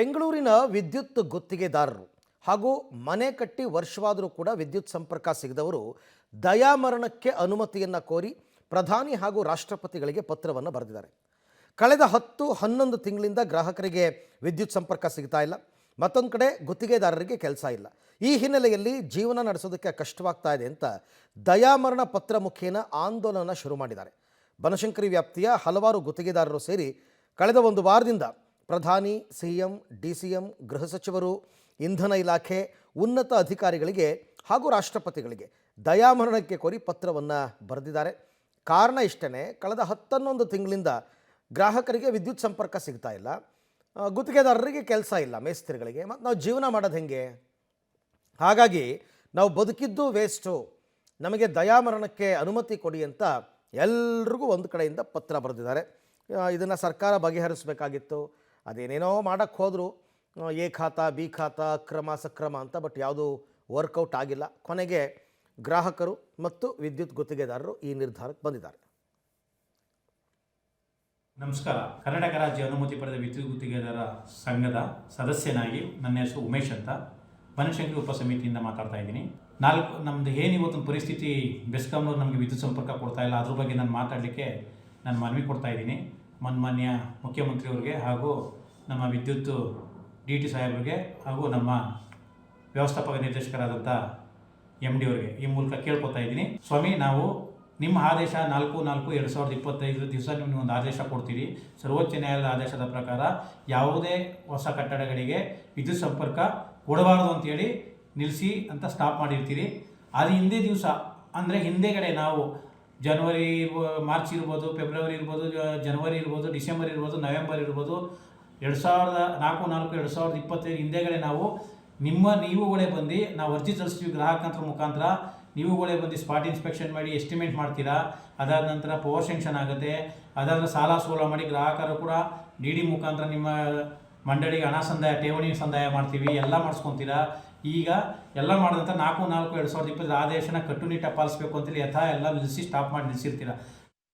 ಬೆಂಗಳೂರಿನ ವಿದ್ಯುತ್ ಗುತ್ತಿಗೆದಾರರು ಹಾಗೂ ಮನೆ ಕಟ್ಟಿ ವರ್ಷವಾದರೂ ಕೂಡ ವಿದ್ಯುತ್ ಸಂಪರ್ಕ ಸಿಗದವರು ದಯಾಮರಣಕ್ಕೆ ಅನುಮತಿಯನ್ನು ಕೋರಿ ಪ್ರಧಾನಿ ಹಾಗೂ ರಾಷ್ಟ್ರಪತಿಗಳಿಗೆ ಪತ್ರವನ್ನು ಬರೆದಿದ್ದಾರೆ. ಕಳೆದ 10-11 ತಿಂಗಳಿಂದ ಗ್ರಾಹಕರಿಗೆ ವಿದ್ಯುತ್ ಸಂಪರ್ಕ ಸಿಗ್ತಾ ಇಲ್ಲ. ಮತ್ತೊಂದು ಕಡೆ ಗುತ್ತಿಗೆದಾರರಿಗೆ ಕೆಲಸ ಇಲ್ಲ. ಈ ಹಿನ್ನೆಲೆಯಲ್ಲಿ ಜೀವನ ನಡೆಸೋದಕ್ಕೆ ಕಷ್ಟವಾಗ್ತಾ ಇದೆ ಅಂತ ದಯಾಮರಣ ಪತ್ರ ಮುಖೇನ ಆಂದೋಲನ ಶುರು ಮಾಡಿದ್ದಾರೆ. ಬನಶಂಕರಿ ವ್ಯಾಪ್ತಿಯ ಹಲವಾರು ಗುತ್ತಿಗೆದಾರರು ಸೇರಿ ಕಳೆದ ಒಂದು ವಾರದಿಂದ ಪ್ರಧಾನಿ, ಸಿಎಂ, ಡಿಸಿಎಂ, ಗೃಹ ಸಚಿವರು, ಇಂಧನ ಇಲಾಖೆ, ಉನ್ನತ ಅಧಿಕಾರಿಗಳಿಗೆ ಹಾಗೂ ರಾಷ್ಟ್ರಪತಿಗಳಿಗೆ ದಯಾಮರಣಕ್ಕೆ ಕೋರಿ ಪತ್ರವನ್ನು ಬರೆದಿದ್ದಾರೆ. ಕಾರಣ ಇಷ್ಟೇ, ಕಳೆದ 11 ತಿಂಗಳಿಂದ ಗ್ರಾಹಕರಿಗೆ ವಿದ್ಯುತ್ ಸಂಪರ್ಕ ಸಿಗ್ತಾ ಇಲ್ಲ, ಗುತ್ತಿಗೆದಾರರಿಗೆ ಕೆಲಸ ಇಲ್ಲ, ಮೇಸ್ತ್ರಿಗಳಿಗೆ. ಮತ್ತು ನಾವು ಜೀವನ ಮಾಡೋದು ಹೆಂಗೆ? ಹಾಗಾಗಿ ನಾವು ಬದುಕಿದ್ದು ವೇಸ್ಟು, ನಮಗೆ ದಯಾಮರಣಕ್ಕೆ ಅನುಮತಿ ಕೊಡಿ ಅಂತ ಎಲ್ರಿಗೂ ಒಂದು ಕಡೆಯಿಂದ ಪತ್ರ ಬರೆದಿದ್ದಾರೆ. ಇದನ್ನು ಸರ್ಕಾರ ಬಗೆಹರಿಸಬೇಕಾಗಿತ್ತು. ಅದೇನೇನೋ ಮಾಡೋಕ್ಕೆ ಹೋದರು, ಎ ಖಾತಾ ಬಿ ಖಾತಾ ಅಕ್ರಮ ಸಕ್ರಮ ಅಂತ. ಬಟ್ ಯಾವುದೂ ವರ್ಕೌಟ್ ಆಗಿಲ್ಲ. ಕೊನೆಗೆ ಗ್ರಾಹಕರು ಮತ್ತು ವಿದ್ಯುತ್ ಗುತ್ತಿಗೆದಾರರು ಈ ನಿರ್ಧಾರಕ್ಕೆ ಬಂದಿದ್ದಾರೆ. ನಮಸ್ಕಾರ. ಕರ್ನಾಟಕ ರಾಜ್ಯ ಅನುಮತಿ ಪಡೆದ ವಿದ್ಯುತ್ ಗುತ್ತಿಗೆದಾರ ಸಂಘದ ಸದಸ್ಯನಾಗಿ ನನ್ನ ಹೆಸರು ಉಮೇಶ್ ಅಂತ ಬನಶಂಕರಿ ಉಪಸಮಿತಿಯಿಂದ ಮಾತಾಡ್ತಾ ಇದ್ದೀನಿ. ನಮ್ಮದು ಏನು ಇವತ್ತಿನ ಪರಿಸ್ಥಿತಿ, ಬೆಸ್ಕಾಂನವ್ರು ನಮಗೆ ವಿದ್ಯುತ್ ಸಂಪರ್ಕ ಕೊಡ್ತಾ ಇಲ್ಲ, ಅದ್ರ ಬಗ್ಗೆ ನಾನು ಮಾತಾಡಲಿಕ್ಕೆ ನಾನು ಮನವಿ ಕೊಡ್ತಾ ಇದ್ದೀನಿ. ಮಾನ್ಯ ಮುಖ್ಯಮಂತ್ರಿಯವರಿಗೆ ಹಾಗೂ ನಮ್ಮ ವಿದ್ಯುತ್ DT ಸಾಹೇಬರಿಗೆ ಹಾಗೂ ನಮ್ಮ ವ್ಯವಸ್ಥಾಪಕ ನಿರ್ದೇಶಕರಾದಂಥ MD ಅವರಿಗೆ ಈ ಮೂಲಕ ಕೇಳ್ಕೊತಾ ಇದ್ದೀನಿ. ಸ್ವಾಮಿ, ನಾವು ನಿಮ್ಮ ಆದೇಶ 4/4/2025 ದಿವಸ ನಿಮಗೆ ಒಂದು ಆದೇಶ ಕೊಡ್ತೀರಿ. ಸರ್ವೋಚ್ಚ ನ್ಯಾಯಾಲಯದ ಆದೇಶದ ಪ್ರಕಾರ ಯಾವುದೇ ಹೊಸ ಕಟ್ಟಡಗಳಿಗೆ ವಿದ್ಯುತ್ ಸಂಪರ್ಕ ಕೊಡಬಾರ್ದು ಅಂತೇಳಿ ನಿಲ್ಲಿಸಿ ಅಂತ ಸ್ಟಾಪ್ ಮಾಡಿರ್ತೀರಿ. ಅದು ಹಿಂದೆ ದಿವಸ ಅಂದರೆ ಹಿಂದೆಗಡೆ ನಾವು ಜನವರಿ, ಮಾರ್ಚ್ ಇರ್ಬೋದು, ಫೆಬ್ರವರಿ ಇರ್ಬೋದು, ಜನವರಿ ಇರ್ಬೋದು, ಡಿಸೆಂಬರ್ ಇರ್ಬೋದು, ನವೆಂಬರ್ ಇರ್ಬೋದು, 4/4/2025 ಹಿಂದೆಗಡೆ ನಾವು ನೀವುಗಳೇ ಬಂದು ನಾವು ಅರ್ಜಿ ಸಲ್ಲಿಸ್ತೀವಿ ಗ್ರಾಹಕರ ಮುಖಾಂತರ. ನೀವುಗಳೇ ಬಂದು ಸ್ಪಾಟ್ ಇನ್ಸ್ಪೆಕ್ಷನ್ ಮಾಡಿ ಎಸ್ಟಿಮೇಟ್ ಮಾಡ್ತೀರಾ. ಅದಾದ ನಂತರ ಪವರ್ ಸೆಂಕ್ಷನ್ ಆಗುತ್ತೆ. ಅದಾದ ಸಾಲ ಸೋಲ ಮಾಡಿ ಗ್ರಾಹಕರು ಕೂಡ DD ಮುಖಾಂತರ ನಿಮ್ಮ ಮಂಡಳಿಗೆ ಹಣ ಸಂದಾಯ, ಠೇವಣಿ ಸಂದಾಯ ಮಾಡ್ತೀವಿ, ಎಲ್ಲ ಮಾಡಿಸ್ಕೊತೀರಾ. ಈಗ ಎಲ್ಲ ಮಾಡಿದಂಥ 4/4/2025 ಆದೇಶನ ಕಟ್ಟುನಿಟ್ಟಾಗಿ ಪಾಲಿಸಬೇಕು ಅಂತೇಳಿ ಎಲ್ಲ ನಿಲ್ಲಿಸಿ ಸ್ಟಾಪ್ ಮಾಡಿ ನಿಲ್ಲಿಸಿರ್ತೀರ.